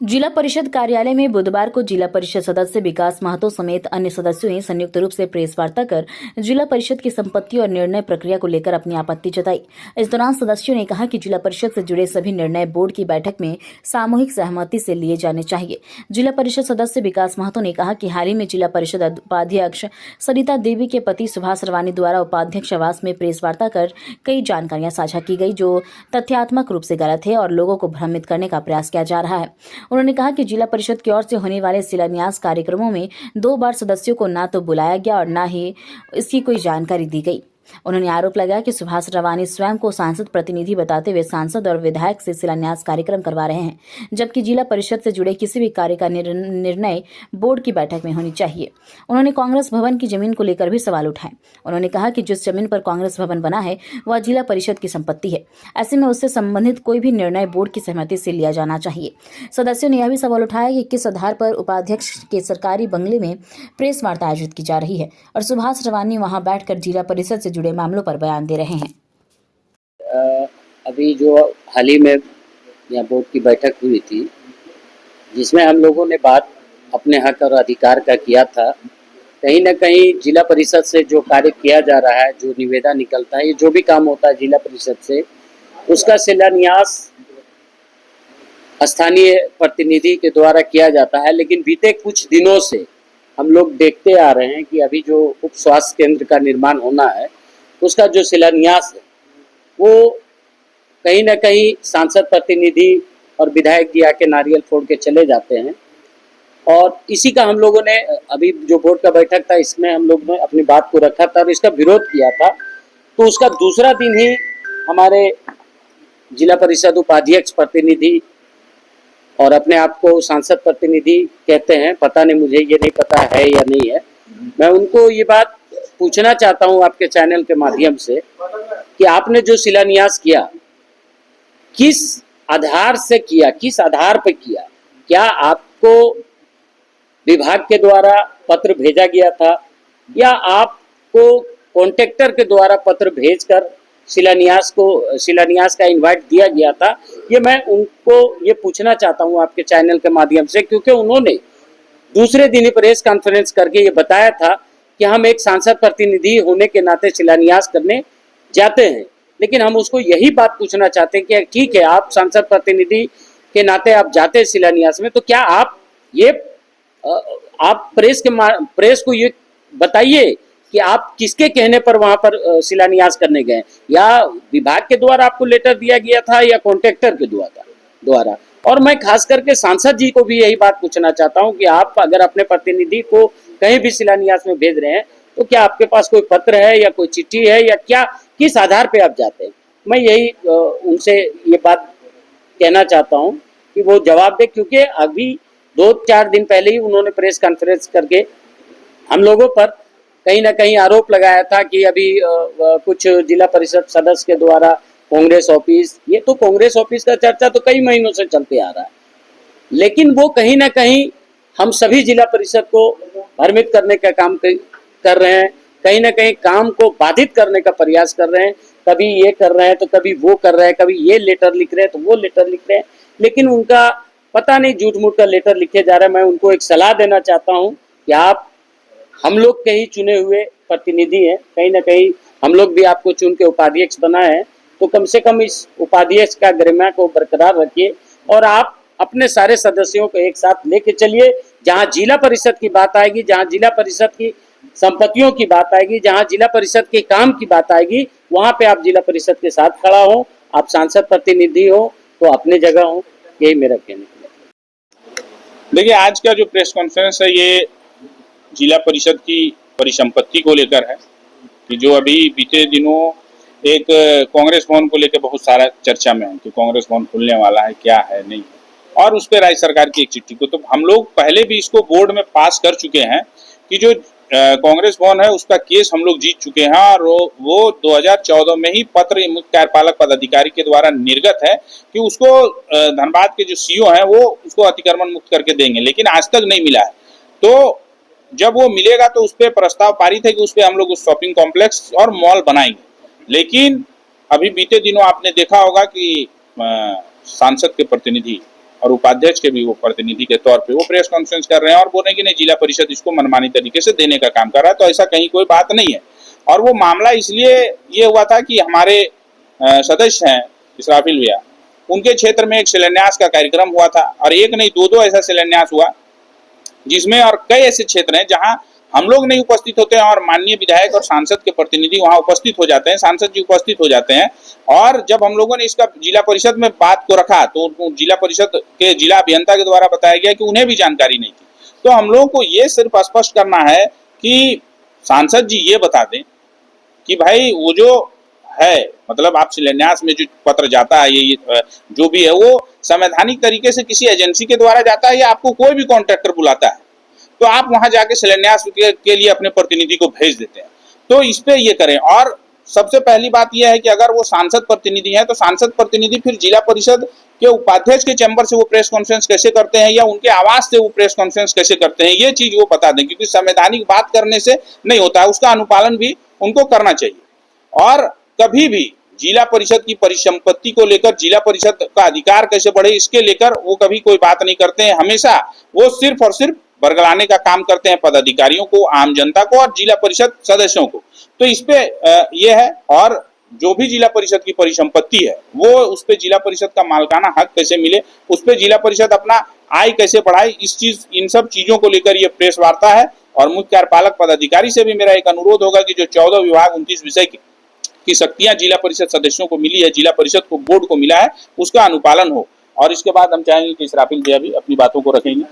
जिला परिषद कार्यालय में बुधवार को जिला परिषद सदस्य विकास महतो समेत अन्य सदस्यों ने संयुक्त रूप से प्रेस वार्ता कर जिला परिषद की संपत्ति और निर्णय प्रक्रिया को लेकर अपनी आपत्ति जताई। इस दौरान सदस्यों ने कहा कि जिला परिषद से जुड़े सभी निर्णय बोर्ड की बैठक में सामूहिक सहमति से लिए जाने चाहिए। जिला परिषद सदस्य विकास महतो ने कहा कि हाल ही में जिला परिषद उपाध्यक्ष सरिता देवी के पति सुभाष रवानी द्वारा उपाध्यक्ष आवास में प्रेस वार्ता कर कई जानकारियां साझा की गई जो तथ्यात्मक रूप से गलत है और लोगों को भ्रमित करने का प्रयास किया जा रहा है। उन्होंने कहा कि जिला परिषद की ओर से होने वाले शिलान्यास कार्यक्रमों में 2 बार सदस्यों को न तो बुलाया गया और न ही इसकी कोई जानकारी दी गई। उन्होंने आरोप लगाया कि सुभाष रवानी स्वयं को सांसद प्रतिनिधि बताते हुए सांसद और विधायक से शिलान्यास कार्यक्रम करवा रहे हैं, जबकि जिला परिषद से जुड़े किसी भी कार्य का निर्णय बोर्ड की बैठक में होनी चाहिए। उन्होंने कांग्रेस भवन की जमीन को लेकर भी सवाल उठाए। उन्होंने कहा कि जिस जमीन पर कांग्रेस भवन बना है वह जिला परिषद की संपत्ति है, ऐसे में उससे संबंधित कोई भी निर्णय बोर्ड की सहमति से लिया जाना चाहिए। सदस्यों ने यह भी सवाल उठाया कि किस आधार पर उपाध्यक्ष के सरकारी बंगले में प्रेस वार्ता आयोजित की जा रही है और सुभाष रवानी वहां बैठकर जिला परिषद से जुड़े मामलों पर बयान दे रहे हैं। अभी जो हाल ही में यहाँ बोर्ड की बैठक हुई थी, जिसमें हम लोगों ने बात अपने हक और अधिकार का किया था, कहीं ना कहीं जिला परिषद से जो कार्य किया जा रहा है, जो निवेदन निकलता है, ये जो भी काम होता है जिला परिषद से, उसका शिलान्यास स्थानीय प्रतिनिधि के द्वारा किया जाता है। लेकिन बीते कुछ दिनों से हम लोग देखते आ रहे हैं कि अभी जो उप स्वास्थ्य केंद्र का निर्माण होना है, उसका जो शिलान्यास है वो कहीं ना कहीं सांसद प्रतिनिधि और विधायक जी आके नारियल फोड़ के चले जाते हैं। और इसी का हम लोगों ने अभी जो बोर्ड का बैठक था, इसमें हम लोग ने अपनी बात को रखा था और इसका विरोध किया था। तो उसका दूसरा दिन ही हमारे जिला परिषद उपाध्यक्ष प्रतिनिधि और अपने आप को सांसद प्रतिनिधि कहते हैं, पता नहीं, मुझे ये नहीं पता है या नहीं है, मैं उनको ये बात पूछना चाहता हूं आपके चैनल के माध्यम से कि आपने जो शिलान्यास किया किस आधार से किया, किस आधार पर किया? क्या आपको विभाग के द्वारा पत्र भेजा गया था या आपको कॉन्ट्रैक्टर के द्वारा पत्र भेजकर शिलान्यास का इनवाइट दिया गया था? ये मैं उनको ये पूछना चाहता हूं आपके चैनल के माध्यम से, क्योंकि उन्होंने दूसरे दिन ही प्रेस कॉन्फ्रेंस करके ये बताया था कि हम एक सांसद प्रतिनिधि होने के नाते शिलान्यास करने जाते हैं। लेकिन हम उसको यही बात पूछना चाहते हैं कि ठीक है, आप सांसद प्रतिनिधि के नाते आप जाते हैं शिलान्यास में, तो क्या आप प्रेस को ये बताइए कि आप किसके कहने पर वहां पर शिलान्यास करने गए, या विभाग के द्वारा आपको लेटर दिया गया था या कॉन्ट्रैक्टर के द्वारा? और मैं खास करके सांसद जी को भी यही बात पूछना चाहता हूं कि आप अगर अपने प्रतिनिधि को कहीं भी शिलान्यास में भेज रहे हैं तो क्या आपके पास कोई पत्र है या कोई चिट्ठी है, या क्या, किस आधार पे आप जाते हैं? मैं यही उनसे ये बात कहना चाहता हूं कि वो जवाब दे, क्योंकि अभी 2-4 दिन पहले ही उन्होंने प्रेस कॉन्फ्रेंस करके हम लोगों पर कहीं ना कहीं आरोप लगाया था कि अभी कुछ जिला परिषद सदस्य के द्वारा कांग्रेस ऑफिस, ये तो कांग्रेस ऑफिस का चर्चा तो कई महीनों से चलते आ रहा है, लेकिन वो कहीं ना कहीं हम सभी जिला परिषद को भ्रमित करने का काम कर रहे हैं, कहीं ना कहीं काम को बाधित करने का प्रयास कर रहे हैं। कभी ये कर रहे हैं तो कभी वो कर रहे हैं, कभी ये लेटर लिख रहे हैं तो वो लेटर लिख रहे हैं, लेकिन उनका पता नहीं झूठ मूठ का लेटर लिखे जा रहा है। मैं उनको एक सलाह देना चाहता हूँ कि आप हम लोग के ही चुने हुए प्रतिनिधि हैं, कहीं ना कहीं हम लोग भी आपको चुन के उपाध्यक्ष बनाए हैं, तो कम से कम इस उपाध्यक्ष का गरिमा को बरकरार रखिए और आप अपने सारे सदस्यों को एक साथ लेके चलिए। जहां जिला परिषद की बात आएगी, जहां जिला परिषद की संपत्तियों की बात आएगी, जहां जिला परिषद के काम की बात आएगी, वहां पे आप जिला परिषद के साथ खड़ा हो। आप सांसद प्रतिनिधि हो तो अपने जगह हो, यही मेरा कहना है। देखिए, आज का जो प्रेस कॉन्फ्रेंस है ये जिला परिषद की परिसंपत्ति को लेकर है कि जो अभी बीते दिनों एक कांग्रेस भवन को लेकर बहुत सारा चर्चा में है कि कांग्रेस भवन खुलने वाला है, क्या है, नहीं है, और उस पर राज्य सरकार की एक चिट्ठी को, तो हम लोग पहले भी इसको बोर्ड में पास कर चुके हैं कि जो कांग्रेस भवन है उसका केस हम लोग जीत चुके हैं और वो 2014 में ही पत्र मुख्य कार्यपालक पदाधिकारी के द्वारा निर्गत है कि उसको धनबाद के जो सीओ हैं वो उसको अतिक्रमण मुक्त करके देंगे, लेकिन आज तक नहीं मिला है। तो जब वो मिलेगा तो उस पर प्रस्ताव पारित है कि उस पर हम लोग शॉपिंग कॉम्प्लेक्स और मॉल बनाएंगे। लेकिन अभी बीते दिनों आपने देखा होगा कि सांसद के प्रतिनिधि और उपाध्यक्ष के भी वो प्रतिनिधि के तौर पे वो प्रेस कॉन्फ्रेंस कर रहे हैं और बोल रहे हैं कि नहीं जिला परिषद इसको मनमानी तरीके से देने का काम कर रहा है। तो ऐसा कहीं कोई बात नहीं है। और वो मामला इसलिए ये हुआ था कि हमारे सदस्य हैं इसराफिल भैया, उनके क्षेत्र में एक शिलान्यास का कार्यक्रम हुआ था और एक नहीं दो ऐसा शिलान्यास हुआ जिसमें, और कई ऐसे क्षेत्र हैं जहां हम लोग नहीं उपस्थित होते हैं और माननीय विधायक और सांसद के प्रतिनिधि वहां उपस्थित हो जाते हैं, सांसद जी उपस्थित हो जाते हैं। और जब हम लोगों ने इसका जिला परिषद में बात को रखा तो जिला परिषद के जिला अभियंता के द्वारा बताया गया कि उन्हें भी जानकारी नहीं थी। तो हम लोगों को ये सिर्फ स्पष्ट करना है कि सांसद जी ये बता दें कि भाई वो जो है, मतलब आप शिलान्यास में जो पत्र जाता है ये जो भी है वो संवैधानिक तरीके से किसी एजेंसी के द्वारा जाता है या आपको कोई भी कॉन्ट्रैक्टर बुलाता है तो आप वहां जाके शिलान्यास के लिए अपने प्रतिनिधि को भेज देते हैं। तो इस पे ये करें। और सबसे पहली बात यह है कि अगर वो सांसद प्रतिनिधि हैं तो सांसद प्रतिनिधि फिर जिला परिषद के उपाध्यक्ष के चैम्बर से वो प्रेस कॉन्फ्रेंस कैसे करते हैं या उनके आवास से वो प्रेस कॉन्फ्रेंस कैसे करते हैं, ये चीज वो बता दें, क्योंकि संवैधानिक बात करने से नहीं होता है, उसका अनुपालन भी उनको करना चाहिए। और कभी भी जिला परिषद की परिसंपत्ति को लेकर, जिला परिषद का अधिकार कैसे बढ़े इसके लेकर वो कभी कोई बात नहीं करते हैं। हमेशा वो सिर्फ और सिर्फ बरगलाने का काम करते हैं पदाधिकारियों को, आम जनता को और जिला परिषद सदस्यों को। तो इस पे ये है। और जो भी जिला परिषद की परिसंपत्ति है वो उस पे जिला परिषद का मालकाना हक कैसे मिले, उस पे जिला परिषद अपना आय कैसे बढ़ाए, इन सब चीजों को लेकर ये प्रेस वार्ता है। और मुख्य कार्यपालक पदाधिकारी से भी मेरा एक अनुरोध होगा कि जो 14 विभाग 29 विषय की शक्तियां जिला परिषद सदस्यों को मिली है, जिला परिषद को बोर्ड को मिला है, उसका अनुपालन हो। और इसके बाद हम चाहेंगे कि इसराफिल भैया भी अपनी बातों को रखेंगे।